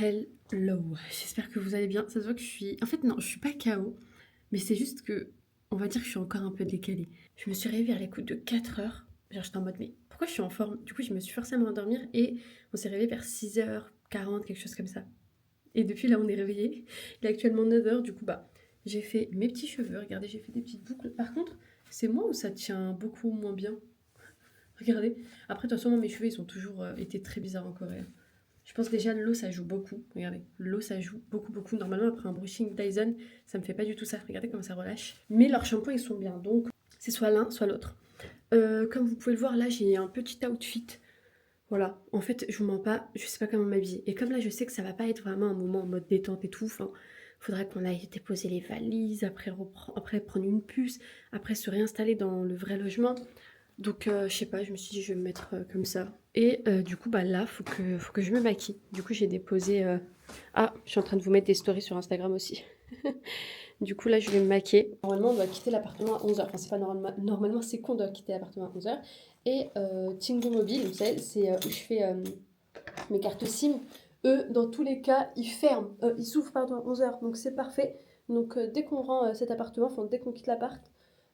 Hello, j'espère que vous allez bien. Ça se voit que je suis... En fait, non, je suis pas KO, mais c'est juste que, on va dire que je suis encore un peu décalée. Je me suis réveillée vers les coups de 4 heures. Genre, j'étais en mode, mais pourquoi je suis en forme? Du coup, je me suis forcée à me rendormir et on s'est réveillé vers 6h40, quelque chose comme ça. Et depuis là, on est réveillé. Il est actuellement 9h, du coup, bah, j'ai fait mes petits cheveux. Regardez, j'ai fait des petites boucles. Par contre, c'est moi ou ça tient beaucoup moins bien? Regardez. Après, de toute façon, moi, mes cheveux, ils ont toujours été très bizarres en Corée. Je pense déjà l'eau ça joue beaucoup. Regardez, l'eau ça joue beaucoup. Normalement après un brushing Dyson, ça me fait pas du tout ça. Regardez comme ça relâche. Mais leurs shampoings ils sont bien, donc c'est soit l'un soit l'autre. Comme vous pouvez le voir là, j'ai un petit outfit. Voilà, en fait je vous mens pas, je sais pas comment m'habiller. Et comme là je sais que ça va pas être vraiment un moment en mode détente et tout, enfin, faudra qu'on aille déposer les valises, après prendre une puce, après se réinstaller dans le vrai logement. Donc je sais pas, je me suis dit je vais me mettre comme ça. Et du coup bah là faut que je me maquille. Du coup j'ai déposé... Ah, je suis en train de vous mettre des stories sur Instagram aussi. Du coup là je vais me maquiller. Normalement on doit quitter l'appartement à 11h. Enfin c'est pas normalement c'est qu'on doit quitter l'appartement à 11h. Et Tingo Mobile, vous savez, c'est où je fais mes cartes SIM. Eux dans tous les cas ils ferment, ils s'ouvrent pardon à 11h. Donc c'est parfait. Donc dès qu'on rend cet appartement, enfin dès qu'on quitte l'appart,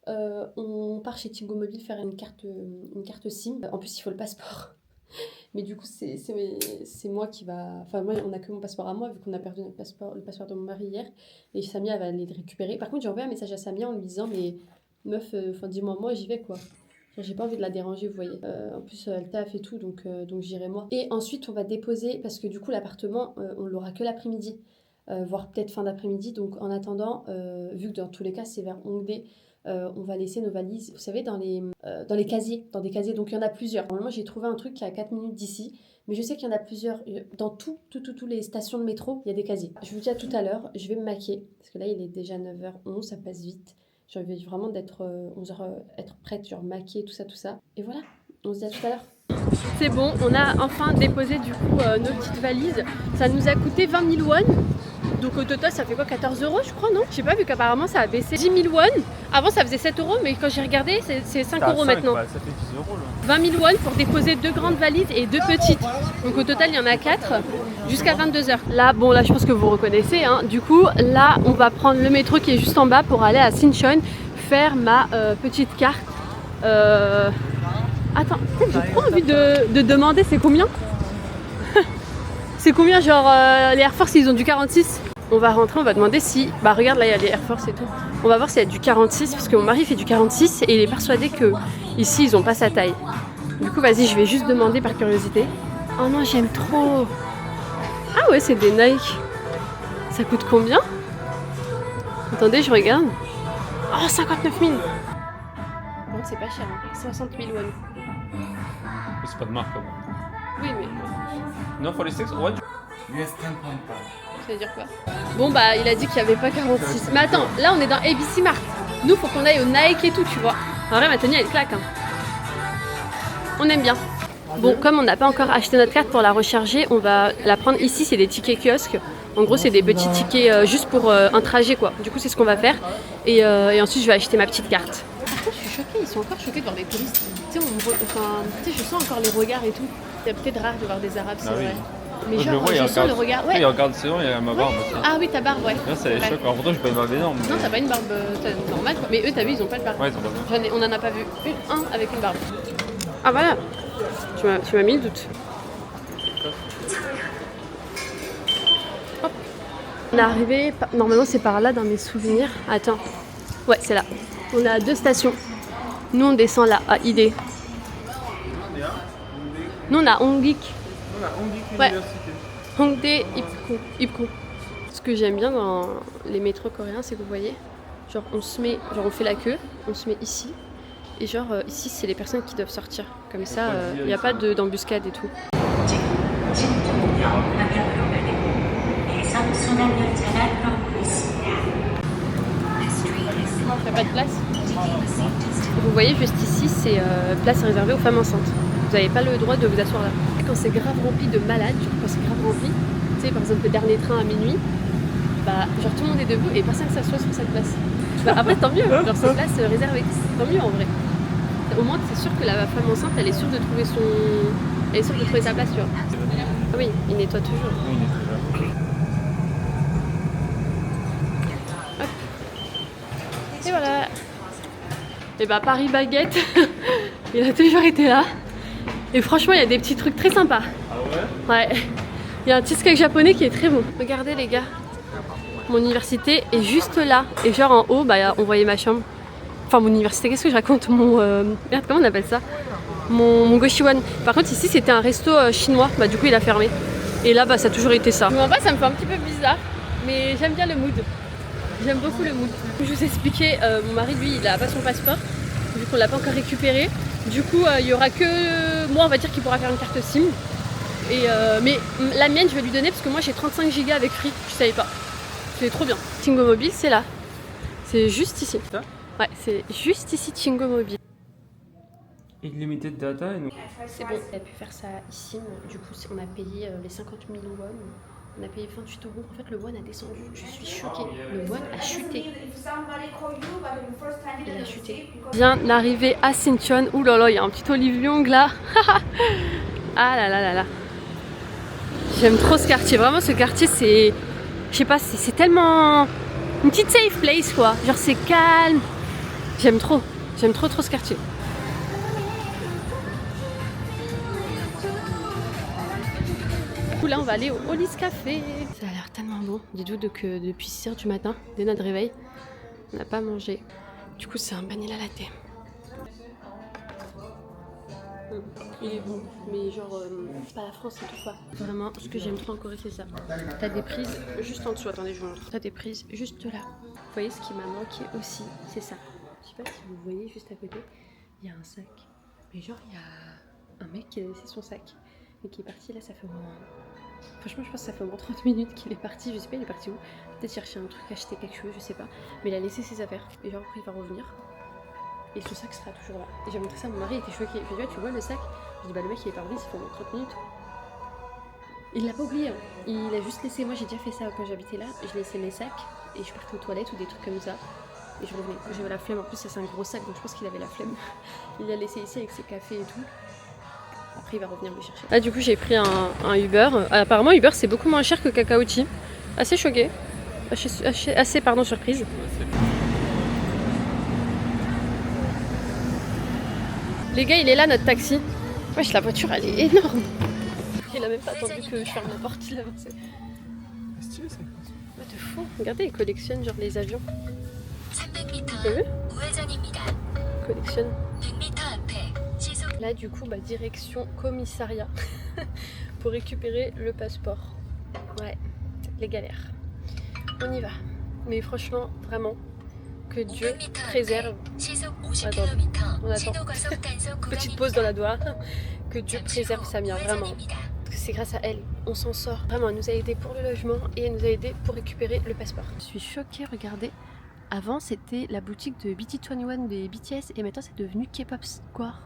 on part chez Tingo Mobile faire une carte SIM. En plus, il faut le passeport. Mais du coup, c'est moi qui va... Enfin, moi, on n'a que mon passeport à moi, vu qu'on a perdu le passeport de mon mari hier. Et Samia va aller le récupérer. Par contre, j'ai envoyé un message à Samia en lui disant, mais meuf, dis-moi, moi, j'y vais, quoi. Genre, j'ai pas envie de la déranger, vous voyez. En plus, elle taffe et tout, donc j'irai moi. Et ensuite, on va déposer, parce que du coup, l'appartement, on l'aura que l'après-midi. Voire peut-être fin d'après-midi. Donc, en attendant, vu que dans tous les cas, c'est vers Hongdae, on va laisser nos valises, vous savez, dans des casiers. Donc il y en a plusieurs. Normalement, j'ai trouvé un truc qui est à 4 minutes d'ici, mais je sais qu'il y en a plusieurs. Dans toutes les stations de métro, il y a des casiers. Je vous dis à tout à l'heure, je vais me maquiller, parce que là, il est déjà 9h11, ça passe vite. J'ai envie vraiment d'être 11h, être prête, genre maquillée, tout ça. Et voilà, on se dit à tout à l'heure. C'est bon, on a enfin déposé du coup nos petites valises. Ça nous a coûté 20 000 won. Donc au total ça fait quoi, 14 € je crois, non? Je sais pas, vu qu'apparemment ça a baissé. 10 000 won, avant ça faisait 7 €, mais quand j'ai regardé c'est 5 € maintenant. Bah, ça fait 10 € là. 20 000 won pour déposer 2 grandes valises et 2 petites. Donc au total il y en a 4 jusqu'à 22h. Là je pense que vous reconnaissez, hein. Du coup là on va prendre le métro qui est juste en bas pour aller à Sinchon faire ma petite carte. Attends, j'ai trop envie de demander c'est combien. C'est combien, genre les Air Force ils ont du 46. On va rentrer, on va demander si... Bah regarde là il y a les Air Force et tout. On va voir s'il y a du 46 parce que mon mari fait du 46 et il est persuadé que ici ils ont pas sa taille. Du coup vas-y, je vais juste demander par curiosité. Oh non, j'aime trop. Ah ouais, c'est des Nike. Ça coûte combien? Attendez, je regarde. Oh, 59 000. Bon, c'est pas cher, hein. 60 000 won. C'est pas de marque, quoi. Oui mais... Non, for les sexes, ouais. US 10.5. Ça veut dire quoi? Bon bah il a dit qu'il n'y avait pas 46. Mais attends, là on est dans ABC Mart. Nous faut qu'on aille au Nike et tout, tu vois. En vrai ma tenue elle claque, hein. On aime bien. Bon, comme on n'a pas encore acheté notre carte pour la recharger, on va la prendre ici, c'est des tickets kiosques. En gros c'est des petits tickets juste pour un trajet quoi. Du coup c'est ce qu'on va faire. Et ensuite je vais acheter ma petite carte. Par contre je suis choquée, ils sont encore choqués de voir des touristes. Tu sais, je sens encore les regards et tout. C'est peut-être rare de voir des Arabes, c'est vrai. Mais Moi, genre, je sens le regard. Ouais. Il regarde, c'est bon, il y a ma barbe. Ouais. Ah oui, ta barbe, ouais. Là, ça les choque. Alors, pourtant, j'ai pas une barbe énorme. Non, t'as pas une barbe normale, quoi. Mais eux, t'as vu, ils ont pas de barbe. Ouais, ils ont pas de barbe. On en a pas vu un avec une barbe. Ah voilà. Tu m'as mis le doute. Hop. On est arrivé, normalement c'est par là dans mes souvenirs. Attends. Ouais, c'est là. On est à 2 stations. Nous, on descend là, à ID. Nous, on a Hongik. Ouais. Hongdae, Ipko. Ce que j'aime bien dans les métros coréens, c'est que vous voyez, genre on fait la queue, on se met ici, et genre ici c'est les personnes qui doivent sortir. Comme ça, il n'y a pas d'embuscade et tout. Il n'y a pas de place. Vous voyez, juste ici, c'est place réservée aux femmes enceintes. Vous n'avez pas le droit de vous asseoir là. Quand c'est grave rempli de malades, genre quand c'est grave rempli, tu sais, par exemple le dernier train à minuit, bah genre tout le monde est debout et personne ne s'assoit sur cette place. Bah, après tant mieux, genre c'est place réservée, tant mieux en vrai. Au moins c'est sûr que la femme enceinte elle est sûre de trouver sa place, tu vois. Ah oui, il nettoie toujours. Oui, il nettoie. voilà. Et bah Paris Baguette, il a toujours été là. Et franchement, il y a des petits trucs très sympas. Ah ouais? Ouais. Il y a un cheesecake japonais qui est très bon. Regardez les gars. Mon université est juste là. Et genre en haut, bah on voyait ma chambre. Enfin mon université, qu'est-ce que je raconte? Mon... Merde, comment on appelle ça? Mon Goshiwan. Par contre ici c'était un resto chinois. Bah du coup il a fermé. Et là bah ça a toujours été ça. En bas ça me fait un petit peu bizarre. Mais j'aime bien le mood. J'aime beaucoup le mood. Comme je vous ai expliqué, mon mari lui il a pas son passeport. Vu qu'on l'a pas encore récupéré. Du coup il y aura que moi on va dire qu'il pourra faire une carte SIM. Et mais la mienne je vais lui donner parce que moi j'ai 35 Go avec Free. Je savais pas. C'est trop bien. Tingo Mobile c'est là. C'est juste ici. Ça? Ouais, c'est juste ici Tingo Mobile. Illimité de data et nous. C'est bon, on a pu faire ça ici. Du coup, on a payé les 50 000 won. On a payé 28 €. En fait, le won a descendu. Je suis choquée. Le won a chuté. Il a chuté. Bien arrivé à Sinchon. Ouh là là, il y a un petit Olive Young là. Ah là là là là. J'aime trop ce quartier. Vraiment, ce quartier, c'est. Je sais pas, c'est tellement. Une petite safe place quoi. Genre, c'est calme. J'aime trop. J'aime trop ce quartier. Là on va aller au Olis Café. Ça a l'air tellement bon. Dites-vous que depuis 6h du matin, dès notre réveil, on n'a pas mangé. Du coup c'est un vanilla latte. Il est bon, mais genre c'est pas la France et tout quoi. Vraiment, ce que j'aime trop en Corée c'est ça. T'as des prises juste en dessous, attendez je vous montre. T'as des prises juste là. Vous voyez ce qui m'a manqué aussi, c'est ça. Je sais pas si vous voyez juste à côté, il y a un sac. Mais genre il y a un mec qui a laissé son sac et qui est parti là, ça fait au moins... Franchement je pense que ça fait au moins 30 minutes qu'il est parti, je sais pas il est parti où. Peut-être chercher un truc, acheter quelque chose, je sais pas. Mais il a laissé ses affaires et genre après il va revenir. Et son sac sera toujours là. Et j'ai montré ça à mon mari, il était choqué. Il fait, tu vois le sac? Je dis bah le mec il est pas revenu, ça fait au moins 30 minutes. Il l'a pas oublié, hein. Il a juste laissé, moi j'ai déjà fait ça quand j'habitais là. Je laissais mes sacs et je partais aux toilettes ou des trucs comme ça. Et je revenais. J'avais la flemme, en plus ça c'est un gros sac donc je pense qu'il avait la flemme. Il l'a laissé ici avec ses cafés et tout. Après il va revenir me chercher. Là du coup j'ai pris un Uber. Apparemment Uber c'est beaucoup moins cher que Kakao-Chi. Assez choquée. Assez pardon surprise. Les gars il est là notre taxi. Wesh la voiture elle est énorme. Il a même pas attendu que je ferme la porte, il a avancé. C'est stylé ça. Ouais, de fou. Regardez il collectionne genre les avions. T'as vu? Il collectionne. Là du coup bah direction commissariat pour récupérer le passeport. Ouais, les galères. On y va. Mais franchement vraiment que Dieu préserve. Attends, on attend. Petite pause dans la doigt. Que Dieu préserve Samia vraiment. Parce que c'est grâce à elle, on s'en sort. Vraiment, elle nous a aidé pour le logement et elle nous a aidé pour récupérer le passeport. Je suis choquée, regardez. Avant c'était la boutique de BT21 des BTS et maintenant c'est devenu K-pop Square.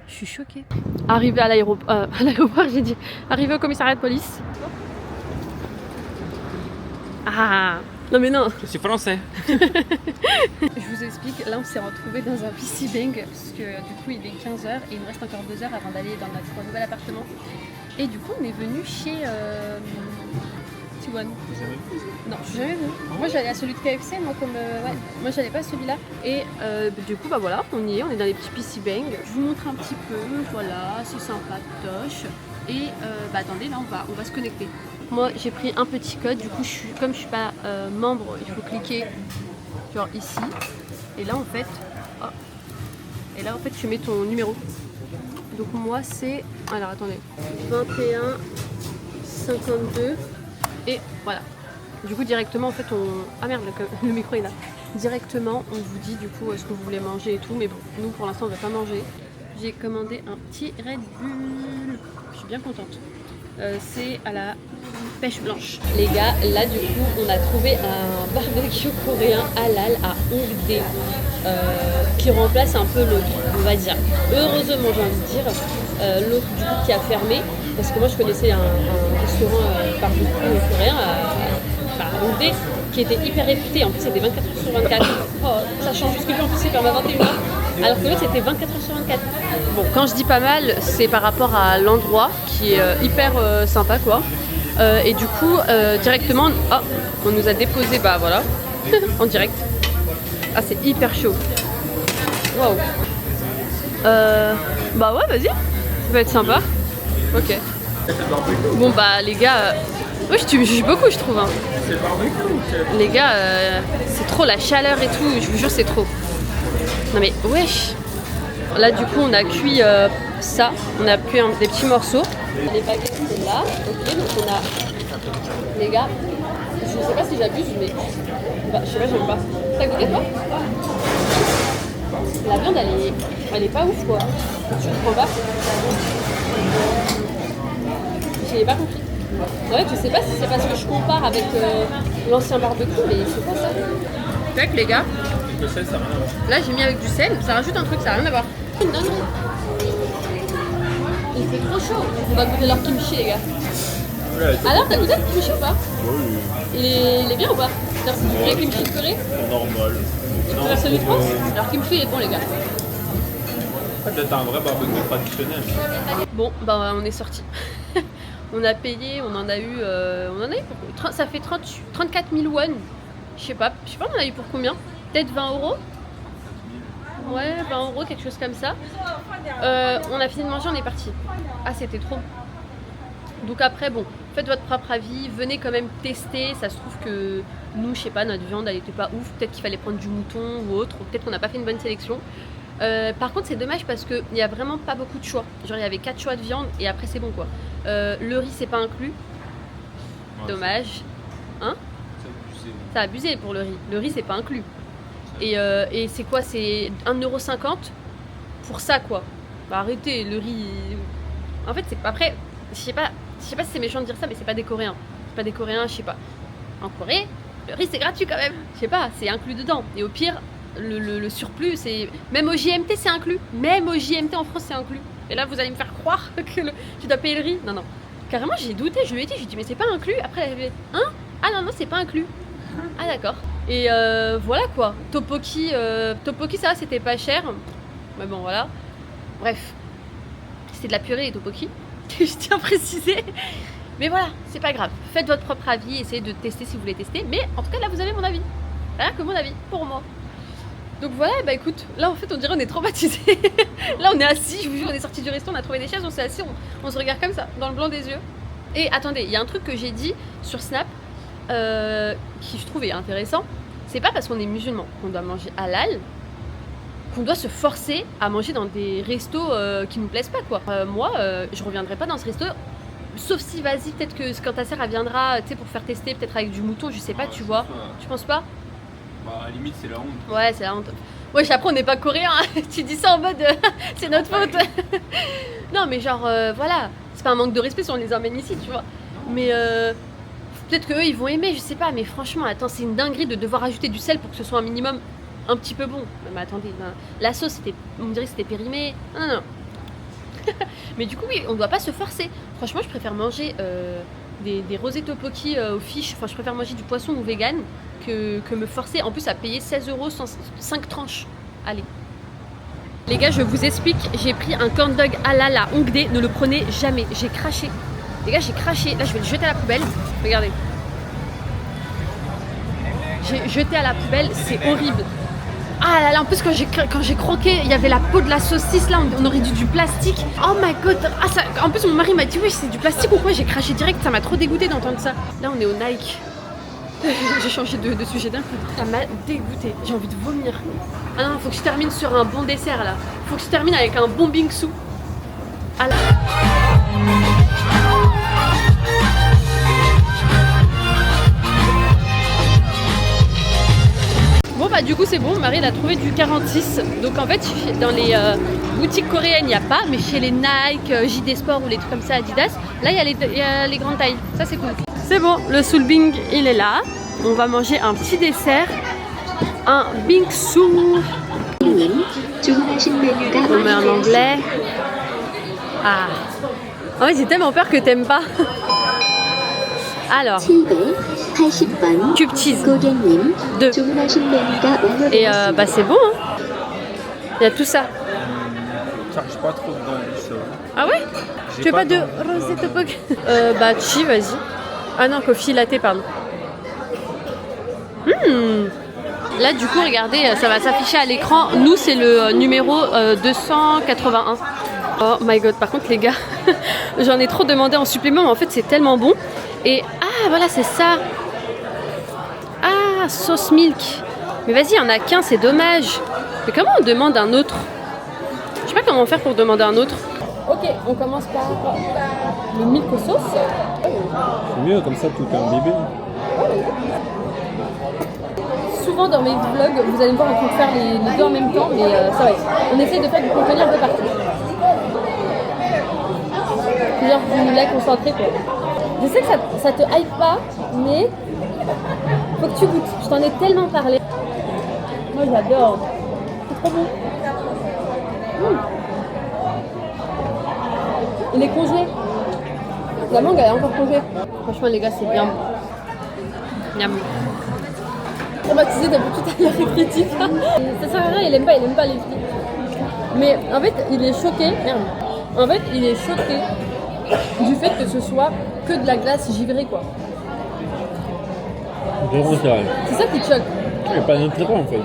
Je suis choquée. Arrivé à l'aéroport, j'ai dit. Arrivé au commissariat de police. Ah non mais non. Je suis français. Je vous explique, là on s'est retrouvés dans un PC Bang parce que du coup il est 15h et il nous reste encore 2 heures avant d'aller dans notre nouvel appartement. Et du coup on est venu chez T1. Non, je suis jamais venue. Moi j'allais à celui de KFC, moi comme ouais, moi j'allais pas à celui-là. Et du coup bah voilà, on y est, on est dans les petits PC Bang. Je vous montre un petit peu, voilà, c'est sympatoche. Et bah attendez, là on va se connecter. Moi j'ai pris un petit code, du coup comme je suis pas membre, il faut cliquer genre ici. Et là en fait, tu mets ton numéro. Donc moi c'est, alors attendez, 21 52 et voilà. Du coup directement en fait ah merde le micro est là. Directement on vous dit du coup est-ce que vous voulez manger et tout, mais bon nous pour l'instant on va pas manger. J'ai commandé un petit Red Bull, je suis bien contente. C'est à la pêche blanche. Les gars, là du coup on a trouvé un barbecue coréen halal à Hongdae qui remplace un peu l'autre, on va dire. Heureusement j'ai envie de dire, l'autre du coup qui a fermé, parce que moi je connaissais un restaurant barbecue coréen à Hongdae qui était hyper réputé, en plus c'était 24h/24. Oh, ça change parce que en plus c'est fermé à 21h. Alors que l'autre c'était 24h/24. Bon, quand je dis pas mal, c'est par rapport à l'endroit qui est hyper sympa quoi. Et du coup, directement, on nous a déposé, bah voilà, en direct. Ah, c'est hyper chaud. Waouh. Bah ouais, vas-y. Ça va être sympa. Ok. Bon bah les gars, ouais, tu me juges beaucoup je trouve. Hein. Les gars, c'est trop la chaleur et tout, je vous jure c'est trop. Non mais wesh. Là du coup on a cuit ça, on a cuit des petits morceaux. Les baguettes c'est là, ok, donc on a... Les gars, je sais pas si j'abuse mais... Bah, je sais pas, j'aime pas. T'as goûté toi? La viande elle est pas ouf quoi. Tu comprends pas? J'ai pas compris. Ouais, je sais pas si c'est parce que je compare avec l'ancien barbecue, mais c'est pas ça. C'est vrai que les gars, Le sel, ça n'a rien à voir. là j'ai mis avec du sel, ça rajoute un truc, ça n'a rien à voir. Non, non. Il fait trop chaud. On va goûter leur kimchi, les gars. Alors, t'as goûté le kimchi ou pas? Oui, Il est bien ou pas? C'est du vrai kimchi de Corée? normal. Tu préfères celui de France? Alors, kimchi il est bon, les gars. Peut-être un vrai barbecue traditionnel. Bon, bah on est sorti. On a payé, on en a eu pour, ça fait 34 000 won. Je sais pas, on en a eu pour combien? Peut-être 20 euros? Ouais, 20 euros, quelque chose comme ça. On a fini de manger, on est parti. Ah, c'était trop. Donc après, bon, faites votre propre avis, venez quand même tester. Ça se trouve que nous, je sais pas, notre viande, elle était pas ouf. Peut-être qu'il fallait prendre du mouton ou autre. Ou peut-être qu'on n'a pas fait une bonne sélection. Par contre, c'est dommage parce qu'il n'y a vraiment pas beaucoup de choix. Genre, il y avait 4 choix de viande et après, c'est bon quoi. Le riz, c'est pas inclus. Ouais, dommage. Hein? C'est abusé pour le riz. Le riz, c'est pas inclus. Et c'est quoi? C'est 1,50€ pour ça quoi. Bah arrêtez, le riz. En fait, c'est pas. Après, je sais pas si c'est méchant de dire ça, mais c'est pas des Coréens. C'est pas des Coréens, je sais pas. En Corée, le riz, c'est gratuit quand même. Je sais pas, c'est inclus dedans. Et au pire, le surplus, c'est. Même au JMT, c'est inclus. Même au JMT en France, c'est inclus. Et là, vous allez me faire croire que tu dois payer le riz. Non, non. Carrément, j'ai douté, je lui ai dit, mais c'est pas inclus. Après, elle avait dit, hein? Ah non, c'est pas inclus. Ah d'accord. Et voilà quoi. Tteokbokki, ça va, c'était pas cher. Mais bon, voilà. Bref. C'était de la purée et tteokbokki. Je tiens à préciser. Mais voilà, c'est pas grave. Faites votre propre avis, essayez de tester si vous voulez tester. Mais en tout cas, là, vous avez mon avis. Rien que mon avis, pour moi. Donc voilà, bah écoute, là en fait on dirait on est traumatisés. Là on est assis, je vous jure, on est sorti du resto, on a trouvé des chaises, on s'est assis, on se regarde comme ça, dans le blanc des yeux. Et attendez, il y a un truc que j'ai dit sur Snap, qui je trouvais intéressant. C'est pas parce qu'on est musulman qu'on doit manger halal, qu'on doit se forcer à manger dans des restos qui nous plaisent pas quoi. Moi, je reviendrai pas dans ce resto, sauf si vas-y, peut-être que quand ta sœur elle viendra, tu sais, pour faire tester, peut-être avec du mouton, je sais pas, tu vois. Tu penses pas? Bah, à la limite, c'est la honte. Ouais, c'est la honte. Wesh, après, on n'est pas coréen. Hein. Tu dis ça en mode c'est notre faute. Non, mais genre, voilà. C'est pas un manque de respect si on les emmène ici, tu vois. Mais peut-être qu'eux, ils vont aimer, je sais pas. Mais franchement, attends, c'est une dinguerie de devoir ajouter du sel pour que ce soit un minimum un petit peu bon. Mais attendez, la sauce, on me dirait que c'était périmé. Non. Mais du coup, oui, on doit pas se forcer. Franchement, je préfère manger des rosés tteokbokki aux fiches. Enfin, je préfère manger du poisson ou vegan que me forcer en plus à payer 16€ 5 tranches. Allez. Les gars, je vous explique, j'ai pris un corn dog halal à Hongdae, ne le prenez jamais. J'ai craché. Les gars, j'ai craché. Là, je vais le jeter à la poubelle. Regardez. J'ai jeté à la poubelle, c'est horrible. Ah là là, en plus quand j'ai croqué, il y avait la peau de la saucisse là, on aurait du plastique. Oh my god. Ah, ça, en plus mon mari m'a dit oui, c'est du plastique ou quoi? J'ai craché direct, ça m'a trop dégoûté d'entendre ça. Là, on est au Nike. J'ai changé de sujet d'un coup. Ça m'a dégoûté. J'ai envie de vomir. Ah non, faut que je termine sur un bon dessert là. Faut que je termine avec un bon bingsu. Ah là. Bon bah du coup c'est bon, Marie elle a trouvé du 46. Donc en fait dans les boutiques coréennes il n'y a pas, mais chez les Nike, JD Sport ou les trucs comme ça, Adidas, là il y a les grandes tailles. Ça c'est cool. C'est bon, le soulbing il est là. On va manger un petit dessert, un bingsu. On met en anglais. Ah. En fait j'ai tellement peur que t'aimes pas. Alors, cube cheese 2. Et bah c'est bon hein. Il y a tout ça. Charge pas trop dedans du sol. Ah ouais? Tu veux pas de rosé tteokbokki? Bah chi, vas-y. Ah non, coffee latte, pardon. Là, du coup, regardez, ça va s'afficher à l'écran. Nous, c'est le numéro 281. Oh my god, par contre, les gars, j'en ai trop demandé en supplément, mais en fait, c'est tellement bon. Et ah, voilà, c'est ça. Ah, sauce milk. Mais vas-y, il n'y en a qu'un, c'est dommage. Mais comment on demande un autre? Je sais pas comment faire pour demander un autre. Ok, on commence par le milk sauce. C'est mieux, comme ça, tout est un bébé. Souvent dans mes vlogs, vous allez me voir en train de faire les deux en même temps, mais ça va. On essaie de faire du contenu un peu partout. Plusieurs du lait concentré quoi. Je sais que ça te hype pas, mais faut que tu goûtes. Je t'en ai tellement parlé. Moi j'adore. C'est trop bon. Il est congelé. La mangue elle est encore congelée. Franchement les gars c'est bien. Miam. Traumatisé depuis tout à l'heure les critiques. Ça sert à rien, il aime pas les critiques. Mais en fait il est choqué. Merde. En fait il est choqué du fait que ce soit que de la glace givrée quoi. Vraiment, c'est vrai. C'est ça qui te choque. Il n'y a pas d'intérêt en fait.